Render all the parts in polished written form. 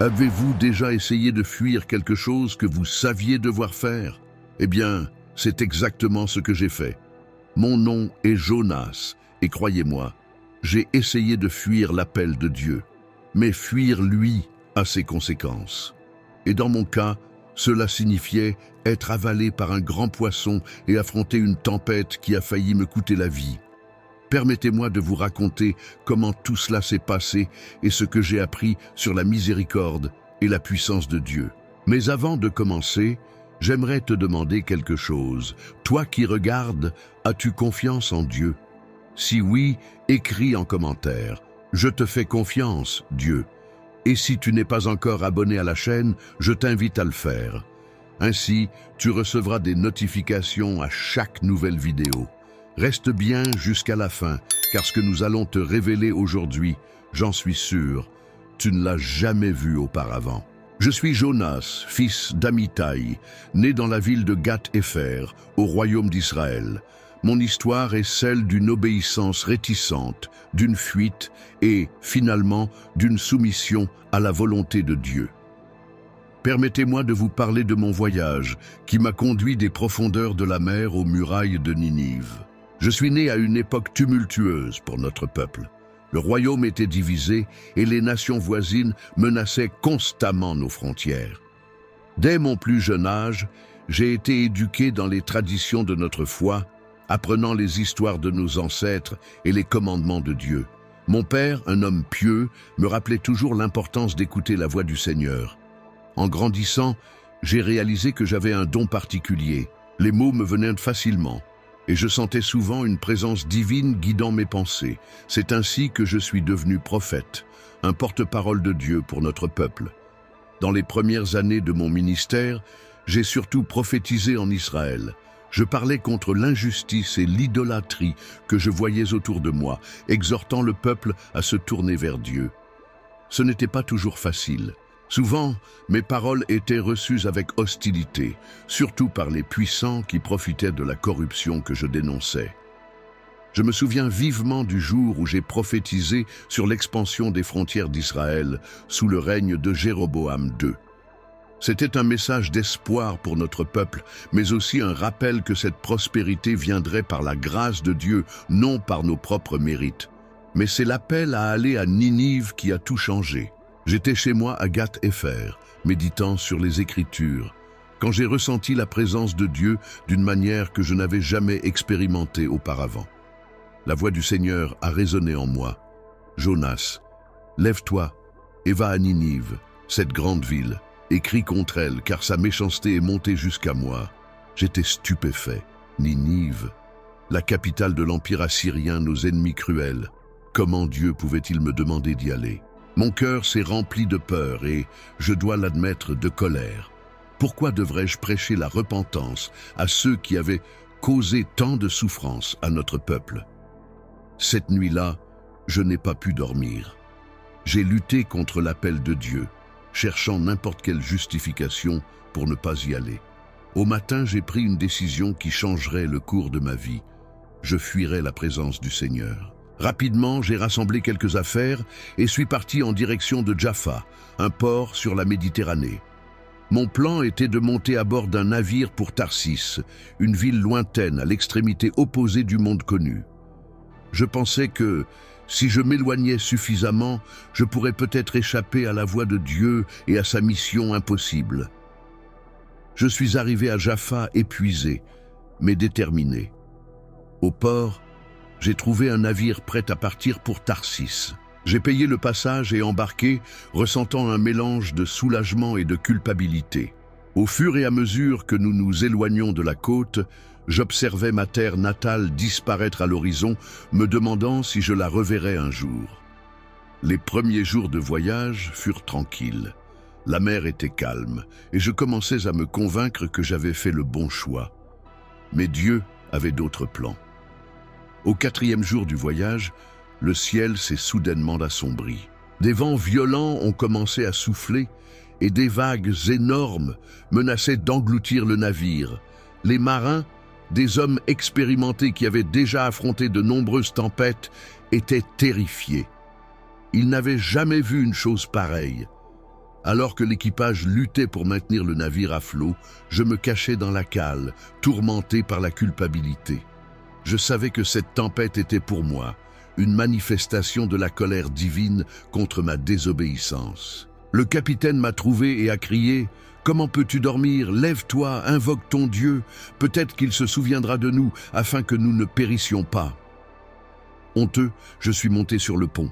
Avez-vous déjà essayé de fuir quelque chose que vous saviez devoir faire? Eh bien, c'est exactement ce que j'ai fait. Mon nom est Jonas, et croyez-moi, j'ai essayé de fuir l'appel de Dieu. Mais fuir lui a ses conséquences. Et dans mon cas, cela signifiait être avalé par un grand poisson et affronter une tempête qui a failli me coûter la vie. Permettez-moi de vous raconter comment tout cela s'est passé et ce que j'ai appris sur la miséricorde et la puissance de Dieu. Mais avant de commencer, j'aimerais te demander quelque chose. Toi qui regardes, as-tu confiance en Dieu? Si oui, écris en commentaire. Je te fais confiance, Dieu. Et si tu n'es pas encore abonné à la chaîne, je t'invite à le faire. Ainsi, tu recevras des notifications à chaque nouvelle vidéo. Reste bien jusqu'à la fin, car ce que nous allons te révéler aujourd'hui, j'en suis sûr, tu ne l'as jamais vu auparavant. Je suis Jonas, fils d'Amitai, né dans la ville de Gath-Hépher, au royaume d'Israël. Mon histoire est celle d'une obéissance réticente, d'une fuite et, finalement, d'une soumission à la volonté de Dieu. Permettez-moi de vous parler de mon voyage, qui m'a conduit des profondeurs de la mer aux murailles de Ninive. Je suis né à une époque tumultueuse pour notre peuple. Le royaume était divisé et les nations voisines menaçaient constamment nos frontières. Dès mon plus jeune âge, j'ai été éduqué dans les traditions de notre foi, apprenant les histoires de nos ancêtres et les commandements de Dieu. Mon père, un homme pieux, me rappelait toujours l'importance d'écouter la voix du Seigneur. En grandissant, j'ai réalisé que j'avais un don particulier. Les mots me venaient facilement, et je sentais souvent une présence divine guidant mes pensées. C'est ainsi que je suis devenu prophète, un porte-parole de Dieu pour notre peuple. Dans les premières années de mon ministère, j'ai surtout prophétisé en Israël. Je parlais contre l'injustice et l'idolâtrie que je voyais autour de moi, exhortant le peuple à se tourner vers Dieu. Ce n'était pas toujours facile. Souvent, mes paroles étaient reçues avec hostilité, surtout par les puissants qui profitaient de la corruption que je dénonçais. Je me souviens vivement du jour où j'ai prophétisé sur l'expansion des frontières d'Israël sous le règne de Jéroboam II. C'était un message d'espoir pour notre peuple, mais aussi un rappel que cette prospérité viendrait par la grâce de Dieu, non par nos propres mérites. Mais c'est l'appel à aller à Ninive qui a tout changé. J'étais chez moi à Gath-Hépher, méditant sur les Écritures, quand j'ai ressenti la présence de Dieu d'une manière que je n'avais jamais expérimentée auparavant. La voix du Seigneur a résonné en moi. « Jonas, lève-toi et va à Ninive, cette grande ville. Écris contre elle, car sa méchanceté est montée jusqu'à moi. » J'étais stupéfait. Ninive, la capitale de l'Empire assyrien, nos ennemis cruels. Comment Dieu pouvait-il me demander d'y aller? Mon cœur s'est rempli de peur et, je dois l'admettre, de colère. Pourquoi devrais-je prêcher la repentance à ceux qui avaient causé tant de souffrance à notre peuple? Cette nuit-là, je n'ai pas pu dormir. J'ai lutté contre l'appel de Dieu, cherchant n'importe quelle justification pour ne pas y aller. Au matin, j'ai pris une décision qui changerait le cours de ma vie. Je fuirais la présence du Seigneur. Rapidement, j'ai rassemblé quelques affaires et suis parti en direction de Jaffa, un port sur la Méditerranée. Mon plan était de monter à bord d'un navire pour Tarsis, une ville lointaine à l'extrémité opposée du monde connu. Je pensais que, si je m'éloignais suffisamment, je pourrais peut-être échapper à la voix de Dieu et à sa mission impossible. Je suis arrivé à Jaffa épuisé, mais déterminé. Au port, j'ai trouvé un navire prêt à partir pour Tarsis. J'ai payé le passage et embarqué, ressentant un mélange de soulagement et de culpabilité. Au fur et à mesure que nous nous éloignions de la côte, j'observais ma terre natale disparaître à l'horizon, me demandant si je la reverrais un jour. Les premiers jours de voyage furent tranquilles. La mer était calme, et je commençais à me convaincre que j'avais fait le bon choix. Mais Dieu avait d'autres plans. Au 4e jour du voyage, le ciel s'est soudainement assombri. Des vents violents ont commencé à souffler et des vagues énormes menaçaient d'engloutir le navire. Les marins, des hommes expérimentés qui avaient déjà affronté de nombreuses tempêtes, étaient terrifiés. Ils n'avaient jamais vu une chose pareille. Alors que l'équipage luttait pour maintenir le navire à flot, je me cachais dans la cale, tourmenté par la culpabilité. Je savais que cette tempête était pour moi une manifestation de la colère divine contre ma désobéissance. Le capitaine m'a trouvé et a crié « Comment peux-tu dormir? Lève-toi, invoque ton Dieu, peut-être qu'il se souviendra de nous afin que nous ne périssions pas. » Honteux, je suis monté sur le pont.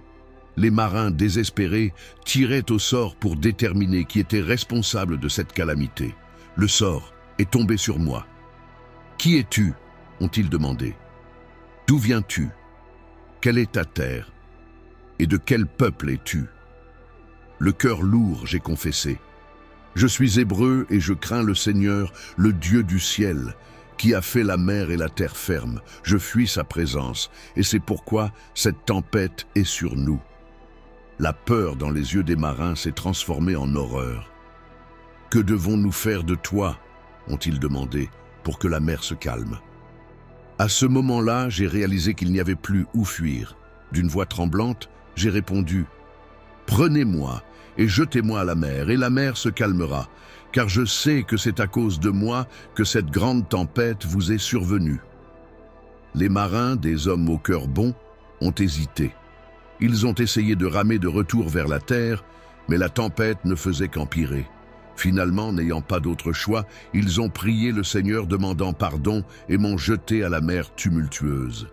Les marins désespérés tiraient au sort pour déterminer qui était responsable de cette calamité. Le sort est tombé sur moi. « Qui es-tu » ont-ils demandé. « D'où viens-tu? Quelle est ta terre? Et de quel peuple es-tu » Le cœur lourd, j'ai confessé. « Je suis hébreu et je crains le Seigneur, le Dieu du ciel, qui a fait la mer et la terre ferme. Je fuis sa présence, et c'est pourquoi cette tempête est sur nous. » La peur dans les yeux des marins s'est transformée en horreur. « Que devons-nous faire de toi ?» ont-ils demandé, pour que la mer se calme. À ce moment-là, j'ai réalisé qu'il n'y avait plus où fuir. D'une voix tremblante, j'ai répondu « Prenez-moi et jetez-moi à la mer, et la mer se calmera, car je sais que c'est à cause de moi que cette grande tempête vous est survenue. » Les marins, des hommes au cœur bon, ont hésité. Ils ont essayé de ramer de retour vers la terre, mais la tempête ne faisait qu'empirer. Finalement, n'ayant pas d'autre choix, ils ont prié le Seigneur demandant pardon et m'ont jeté à la mer tumultueuse.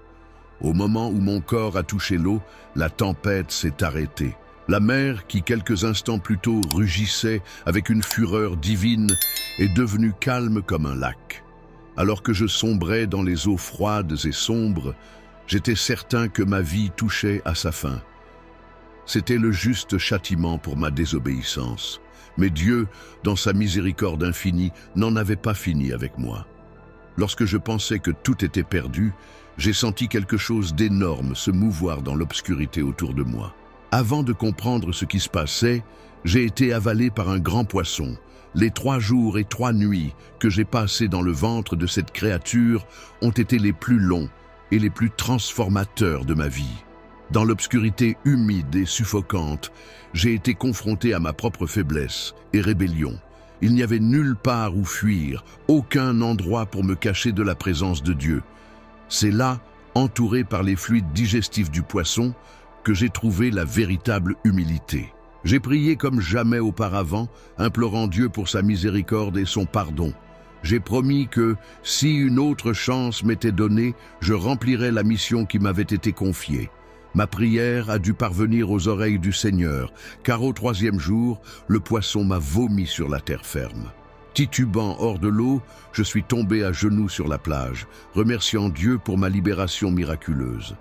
Au moment où mon corps a touché l'eau, la tempête s'est arrêtée. La mer, qui quelques instants plus tôt rugissait avec une fureur divine, est devenue calme comme un lac. Alors que je sombrais dans les eaux froides et sombres, j'étais certain que ma vie touchait à sa fin. C'était le juste châtiment pour ma désobéissance. Mais Dieu, dans sa miséricorde infinie, n'en avait pas fini avec moi. Lorsque je pensais que tout était perdu, j'ai senti quelque chose d'énorme se mouvoir dans l'obscurité autour de moi. Avant de comprendre ce qui se passait, j'ai été avalé par un grand poisson. Les 3 jours et 3 nuits que j'ai passés dans le ventre de cette créature ont été les plus longs et les plus transformateurs de ma vie. Dans l'obscurité humide et suffocante, j'ai été confronté à ma propre faiblesse et rébellion. Il n'y avait nulle part où fuir, aucun endroit pour me cacher de la présence de Dieu. C'est là, entouré par les fluides digestifs du poisson, que j'ai trouvé la véritable humilité. J'ai prié comme jamais auparavant, implorant Dieu pour sa miséricorde et son pardon. J'ai promis que, si une autre chance m'était donnée, je remplirais la mission qui m'avait été confiée. Ma prière a dû parvenir aux oreilles du Seigneur, car au 3e jour, le poisson m'a vomi sur la terre ferme. Titubant hors de l'eau, je suis tombé à genoux sur la plage, remerciant Dieu pour ma libération miraculeuse.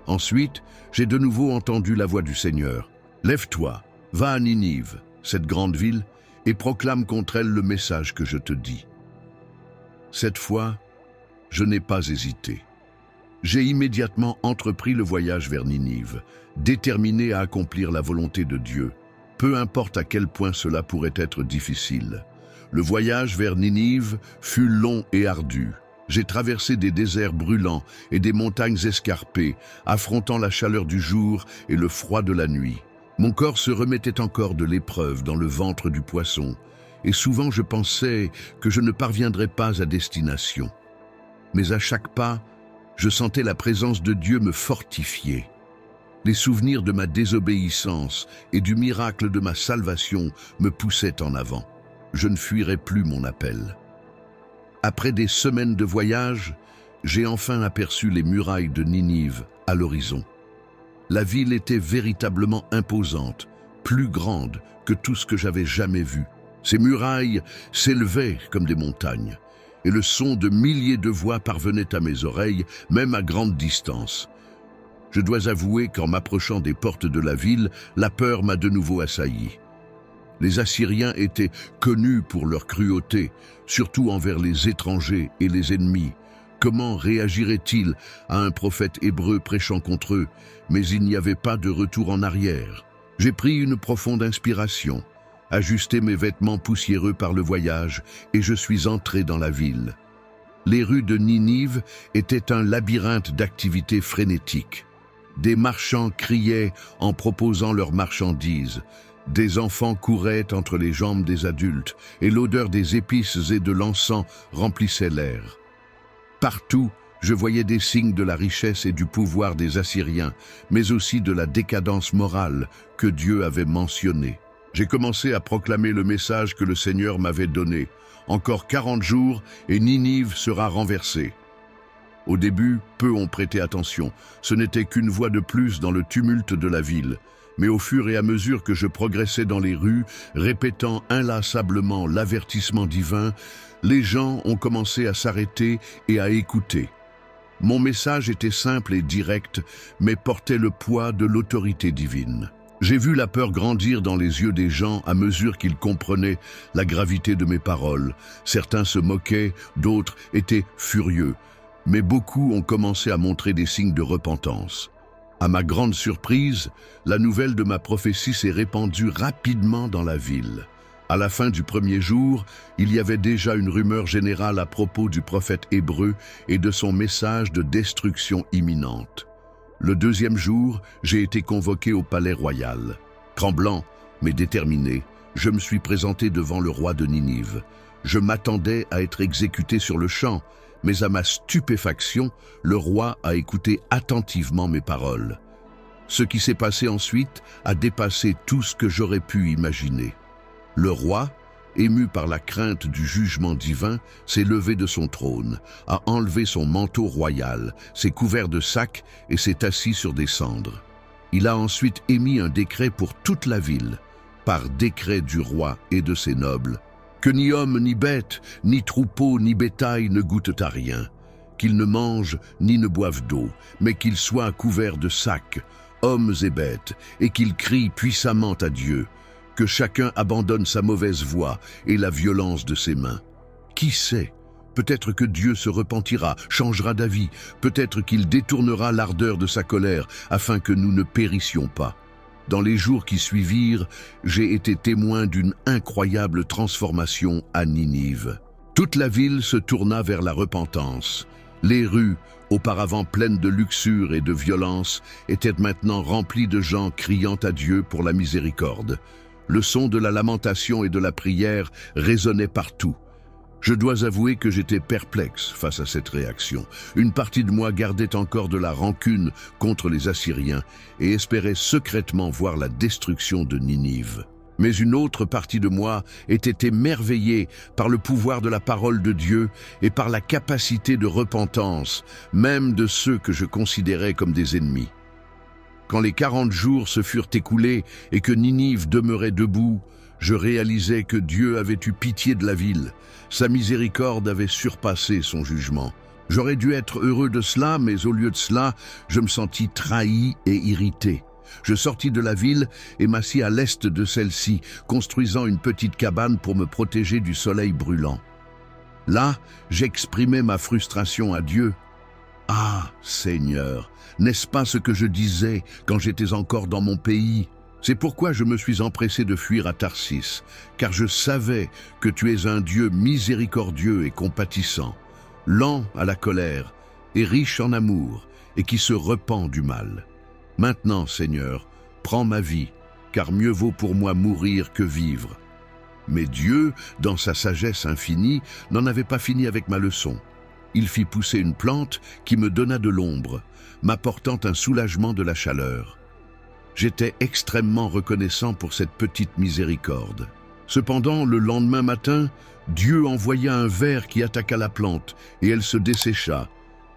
Ensuite, j'ai de nouveau entendu la voix du Seigneur. « Lève-toi, va à Ninive, cette grande ville, et proclame contre elle le message que je te dis. » Cette fois, je n'ai pas hésité. J'ai immédiatement entrepris le voyage vers Ninive, déterminé à accomplir la volonté de Dieu, peu importe à quel point cela pourrait être difficile. Le voyage vers Ninive fut long et ardu. J'ai traversé des déserts brûlants et des montagnes escarpées, affrontant la chaleur du jour et le froid de la nuit. Mon corps se remettait encore de l'épreuve dans le ventre du poisson, et souvent je pensais que je ne parviendrais pas à destination. Mais à chaque pas, je sentais la présence de Dieu me fortifier. Les souvenirs de ma désobéissance et du miracle de ma salvation me poussaient en avant. Je ne fuirais plus mon appel. Après des semaines de voyage, j'ai enfin aperçu les murailles de Ninive à l'horizon. La ville était véritablement imposante, plus grande que tout ce que j'avais jamais vu. Ces murailles s'élevaient comme des montagnes, et le son de milliers de voix parvenait à mes oreilles, même à grande distance. Je dois avouer qu'en m'approchant des portes de la ville, la peur m'a de nouveau assailli. Les Assyriens étaient connus pour leur cruauté, surtout envers les étrangers et les ennemis. Comment réagiraient-ils à un prophète hébreu prêchant contre eux? Mais il n'y avait pas de retour en arrière. J'ai pris une profonde inspiration, ajusté mes vêtements poussiéreux par le voyage, et je suis entré dans la ville. Les rues de Ninive étaient un labyrinthe d'activités frénétiques. Des marchands criaient en proposant leurs marchandises. Des enfants couraient entre les jambes des adultes, et l'odeur des épices et de l'encens remplissait l'air. Partout, je voyais des signes de la richesse et du pouvoir des Assyriens, mais aussi de la décadence morale que Dieu avait mentionnée. J'ai commencé à proclamer le message que le Seigneur m'avait donné. Encore 40 jours et Ninive sera renversée. Au début, peu ont prêté attention. Ce n'était qu'une voix de plus dans le tumulte de la ville. Mais au fur et à mesure que je progressais dans les rues, répétant inlassablement l'avertissement divin, les gens ont commencé à s'arrêter et à écouter. Mon message était simple et direct, mais portait le poids de l'autorité divine. J'ai vu la peur grandir dans les yeux des gens à mesure qu'ils comprenaient la gravité de mes paroles. Certains se moquaient, d'autres étaient furieux. Mais beaucoup ont commencé à montrer des signes de repentance. À ma grande surprise, la nouvelle de ma prophétie s'est répandue rapidement dans la ville. À la fin du premier jour, il y avait déjà une rumeur générale à propos du prophète hébreu et de son message de destruction imminente. Le deuxième jour, j'ai été convoqué au palais royal. Tremblant, mais déterminé, je me suis présenté devant le roi de Ninive. Je m'attendais à être exécuté sur le champ, mais à ma stupéfaction, le roi a écouté attentivement mes paroles. Ce qui s'est passé ensuite a dépassé tout ce que j'aurais pu imaginer. Le roi, ému par la crainte du jugement divin, s'est levé de son trône, a enlevé son manteau royal, s'est couvert de sacs et s'est assis sur des cendres. Il a ensuite émis un décret pour toute la ville, par décret du roi et de ses nobles, que ni homme, ni bête, ni troupeau, ni bétail ne goûtent à rien, qu'ils ne mangent ni ne boivent d'eau, mais qu'ils soient couverts de sacs, hommes et bêtes, et qu'ils crient puissamment à Dieu, que chacun abandonne sa mauvaise voie et la violence de ses mains. Qui sait? Peut-être que Dieu se repentira, changera d'avis, peut-être qu'il détournera l'ardeur de sa colère, afin que nous ne périssions pas. Dans les jours qui suivirent, j'ai été témoin d'une incroyable transformation à Ninive. Toute la ville se tourna vers la repentance. Les rues, auparavant pleines de luxure et de violence, étaient maintenant remplies de gens criant à Dieu pour la miséricorde. Le son de la lamentation et de la prière résonnait partout. Je dois avouer que j'étais perplexe face à cette réaction. Une partie de moi gardait encore de la rancune contre les Assyriens et espérait secrètement voir la destruction de Ninive. Mais une autre partie de moi était émerveillée par le pouvoir de la parole de Dieu et par la capacité de repentance, même de ceux que je considérais comme des ennemis. Quand les 40 jours se furent écoulés et que Ninive demeurait debout, je réalisais que Dieu avait eu pitié de la ville. Sa miséricorde avait surpassé son jugement. J'aurais dû être heureux de cela, mais au lieu de cela, je me sentis trahi et irrité. Je sortis de la ville et m'assis à l'est de celle-ci, construisant une petite cabane pour me protéger du soleil brûlant. Là, j'exprimais ma frustration à Dieu. « Ah, Seigneur, n'est-ce pas ce que je disais quand j'étais encore dans mon pays ? C'est pourquoi je me suis empressé de fuir à Tarsis, car je savais que tu es un Dieu miséricordieux et compatissant, lent à la colère et riche en amour, et qui se repent du mal. Maintenant, Seigneur, prends ma vie, car mieux vaut pour moi mourir que vivre. » Mais Dieu, dans sa sagesse infinie, n'en avait pas fini avec ma leçon. Il fit pousser une plante qui me donna de l'ombre, m'apportant un soulagement de la chaleur. J'étais extrêmement reconnaissant pour cette petite miséricorde. Cependant, le lendemain matin, Dieu envoya un ver qui attaqua la plante, et elle se dessécha.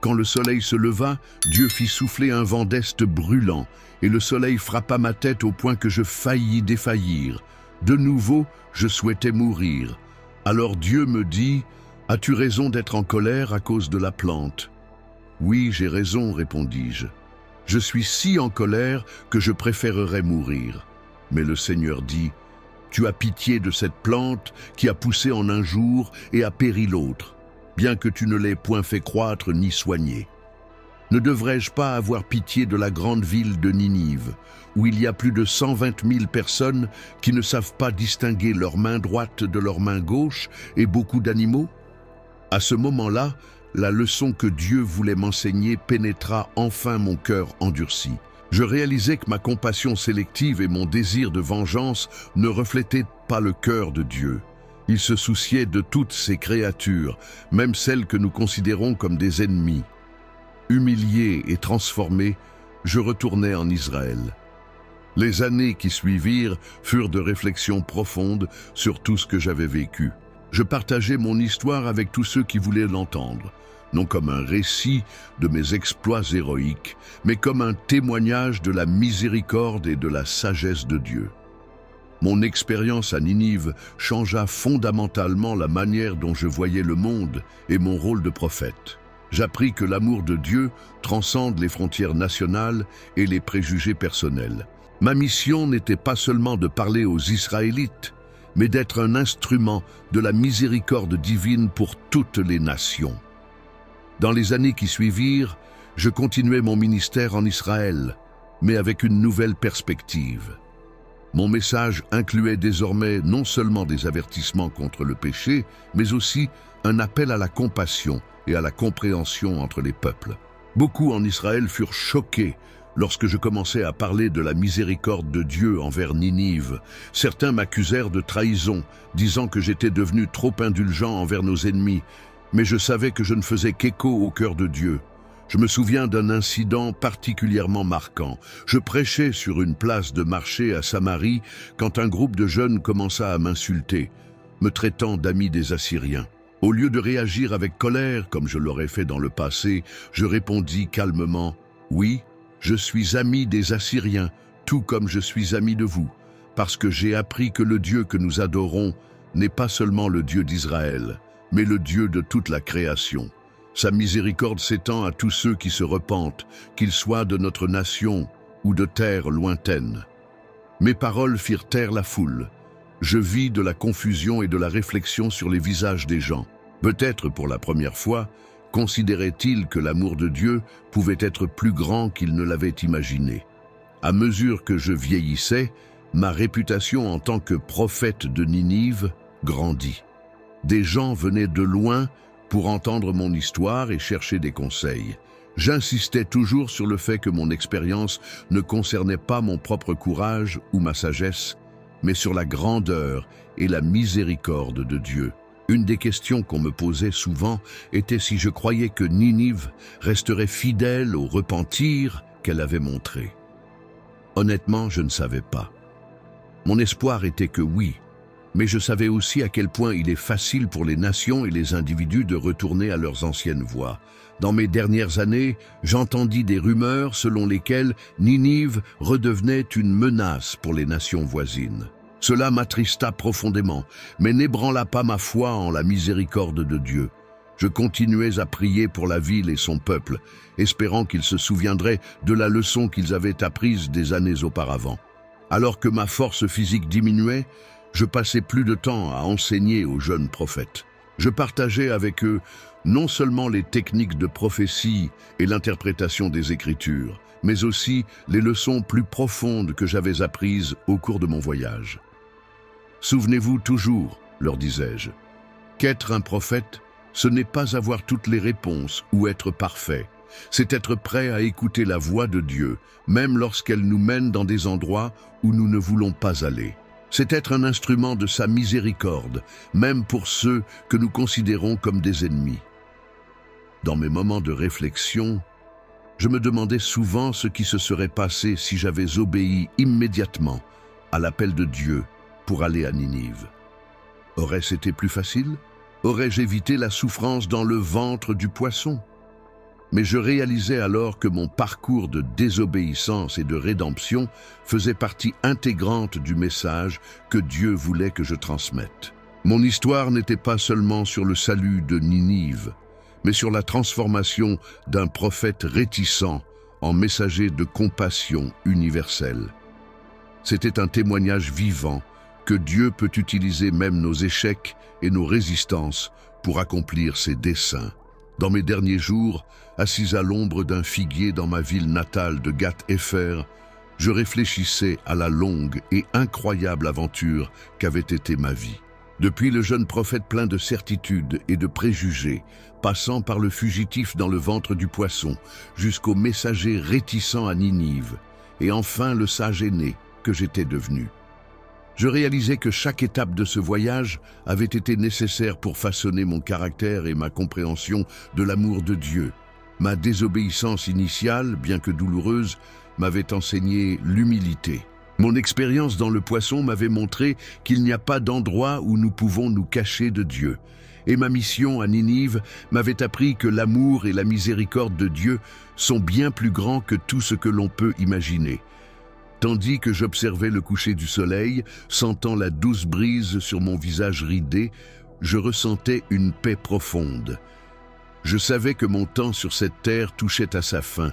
Quand le soleil se leva, Dieu fit souffler un vent d'est brûlant, et le soleil frappa ma tête au point que je faillis défaillir. De nouveau, je souhaitais mourir. Alors Dieu me dit, « As-tu raison d'être en colère à cause de la plante ?» « Oui, j'ai raison, répondis-je. Je suis si en colère que je préférerais mourir. » Mais le Seigneur dit, « Tu as pitié de cette plante qui a poussé en un jour et a péri l'autre, bien que tu ne l'aies point fait croître ni soigner. Ne devrais-je pas avoir pitié de la grande ville de Ninive, où il y a plus de 120 000 personnes qui ne savent pas distinguer leur main droite de leur main gauche et beaucoup d'animaux ?» À ce moment-là, la leçon que Dieu voulait m'enseigner pénétra enfin mon cœur endurci. Je réalisais que ma compassion sélective et mon désir de vengeance ne reflétaient pas le cœur de Dieu. Il se souciait de toutes ses créatures, même celles que nous considérons comme des ennemis. Humilié et transformé, je retournai en Israël. Les années qui suivirent furent de réflexions profondes sur tout ce que j'avais vécu. Je partageais mon histoire avec tous ceux qui voulaient l'entendre, non comme un récit de mes exploits héroïques, mais comme un témoignage de la miséricorde et de la sagesse de Dieu. Mon expérience à Ninive changea fondamentalement la manière dont je voyais le monde et mon rôle de prophète. J'appris que l'amour de Dieu transcende les frontières nationales et les préjugés personnels. Ma mission n'était pas seulement de parler aux Israélites, mais d'être un instrument de la miséricorde divine pour toutes les nations. Dans les années qui suivirent, je continuai mon ministère en Israël, mais avec une nouvelle perspective. Mon message incluait désormais non seulement des avertissements contre le péché, mais aussi un appel à la compassion et à la compréhension entre les peuples. Beaucoup en Israël furent choqués lorsque je commençais à parler de la miséricorde de Dieu envers Ninive. Certains m'accusèrent de trahison, disant que j'étais devenu trop indulgent envers nos ennemis, mais je savais que je ne faisais qu'écho au cœur de Dieu. Je me souviens d'un incident particulièrement marquant. Je prêchais sur une place de marché à Samarie quand un groupe de jeunes commença à m'insulter, me traitant d'ami des Assyriens. Au lieu de réagir avec colère, comme je l'aurais fait dans le passé, je répondis calmement « Oui, je suis ami des Assyriens, tout comme je suis ami de vous, parce que j'ai appris que le Dieu que nous adorons n'est pas seulement le Dieu d'Israël, mais le Dieu de toute la création. Sa miséricorde s'étend à tous ceux qui se repentent, qu'ils soient de notre nation ou de terres lointaines. » Mes paroles firent taire la foule. Je vis de la confusion et de la réflexion sur les visages des gens. Peut-être pour la première fois, considérait-il que l'amour de Dieu pouvait être plus grand qu'il ne l'avait imaginé. À mesure que je vieillissais, ma réputation en tant que prophète de Ninive grandit. Des gens venaient de loin pour entendre mon histoire et chercher des conseils. J'insistais toujours sur le fait que mon expérience ne concernait pas mon propre courage ou ma sagesse, mais sur la grandeur et la miséricorde de Dieu. Une des questions qu'on me posait souvent était si je croyais que Ninive resterait fidèle au repentir qu'elle avait montré. Honnêtement, je ne savais pas. Mon espoir était que oui, mais je savais aussi à quel point il est facile pour les nations et les individus de retourner à leurs anciennes voies. Dans mes dernières années, j'entendis des rumeurs selon lesquelles Ninive redevenait une menace pour les nations voisines. Cela m'attrista profondément, mais n'ébranla pas ma foi en la miséricorde de Dieu. Je continuais à prier pour la ville et son peuple, espérant qu'ils se souviendraient de la leçon qu'ils avaient apprise des années auparavant. Alors que ma force physique diminuait, je passais plus de temps à enseigner aux jeunes prophètes. Je partageais avec eux non seulement les techniques de prophétie et l'interprétation des Écritures, mais aussi les leçons plus profondes que j'avais apprises au cours de mon voyage. « Souvenez-vous toujours, leur disais-je, qu'être un prophète, ce n'est pas avoir toutes les réponses ou être parfait. C'est être prêt à écouter la voix de Dieu, même lorsqu'elle nous mène dans des endroits où nous ne voulons pas aller. C'est être un instrument de sa miséricorde, même pour ceux que nous considérons comme des ennemis. » Dans mes moments de réflexion, je me demandais souvent ce qui se serait passé si j'avais obéi immédiatement à l'appel de Dieu pour aller à Ninive. Aurait-ce été plus facile? Aurais-je évité la souffrance dans le ventre du poisson? Mais je réalisais alors que mon parcours de désobéissance et de rédemption faisait partie intégrante du message que Dieu voulait que je transmette. Mon histoire n'était pas seulement sur le salut de Ninive, mais sur la transformation d'un prophète réticent en messager de compassion universelle. C'était un témoignage vivant que Dieu peut utiliser même nos échecs et nos résistances pour accomplir ses desseins. Dans mes derniers jours, assis à l'ombre d'un figuier dans ma ville natale de Gath-Hépher, je réfléchissais à la longue et incroyable aventure qu'avait été ma vie. Depuis le jeune prophète plein de certitudes et de préjugés, passant par le fugitif dans le ventre du poisson, jusqu'au messager réticent à Ninive, et enfin le sage aîné que j'étais devenu. Je réalisais que chaque étape de ce voyage avait été nécessaire pour façonner mon caractère et ma compréhension de l'amour de Dieu. Ma désobéissance initiale, bien que douloureuse, m'avait enseigné l'humilité. Mon expérience dans le poisson m'avait montré qu'il n'y a pas d'endroit où nous pouvons nous cacher de Dieu. Et ma mission à Ninive m'avait appris que l'amour et la miséricorde de Dieu sont bien plus grands que tout ce que l'on peut imaginer. Tandis que j'observais le coucher du soleil, sentant la douce brise sur mon visage ridé, je ressentais une paix profonde. Je savais que mon temps sur cette terre touchait à sa fin,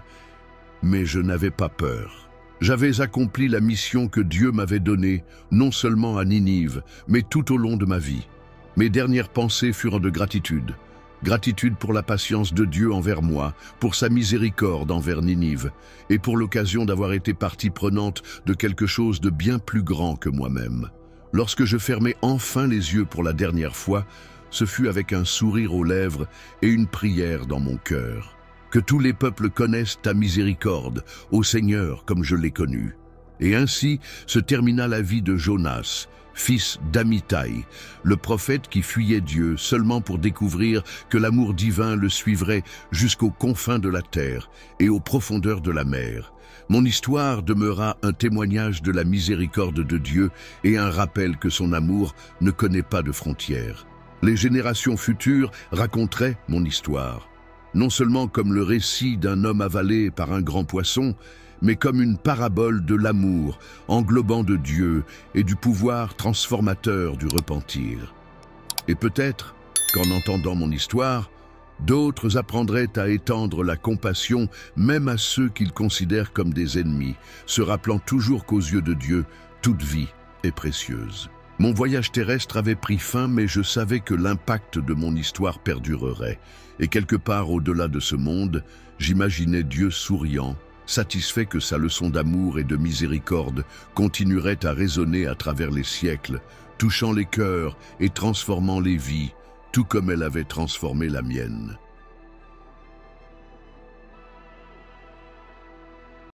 mais je n'avais pas peur. J'avais accompli la mission que Dieu m'avait donnée, non seulement à Ninive, mais tout au long de ma vie. Mes dernières pensées furent de gratitude. Gratitude pour la patience de Dieu envers moi, pour sa miséricorde envers Ninive, et pour l'occasion d'avoir été partie prenante de quelque chose de bien plus grand que moi-même. Lorsque je fermai enfin les yeux pour la dernière fois, ce fut avec un sourire aux lèvres et une prière dans mon cœur. Que tous les peuples connaissent ta miséricorde, ô Seigneur, comme je l'ai connu. Et ainsi se termina la vie de Jonas, fils d'Amittai, le prophète qui fuyait Dieu seulement pour découvrir que l'amour divin le suivrait jusqu'aux confins de la terre et aux profondeurs de la mer. Mon histoire demeura un témoignage de la miséricorde de Dieu et un rappel que son amour ne connaît pas de frontières. Les générations futures raconteraient mon histoire, non seulement comme le récit d'un homme avalé par un grand poisson, mais comme une parabole de l'amour, englobant de Dieu et du pouvoir transformateur du repentir. Et peut-être qu'en entendant mon histoire, d'autres apprendraient à étendre la compassion même à ceux qu'ils considèrent comme des ennemis, se rappelant toujours qu'aux yeux de Dieu, toute vie est précieuse. Mon voyage terrestre avait pris fin, mais je savais que l'impact de mon histoire perdurerait. Et quelque part au-delà de ce monde, j'imaginais Dieu souriant, satisfait que sa leçon d'amour et de miséricorde continuerait à résonner à travers les siècles, touchant les cœurs et transformant les vies, tout comme elle avait transformé la mienne.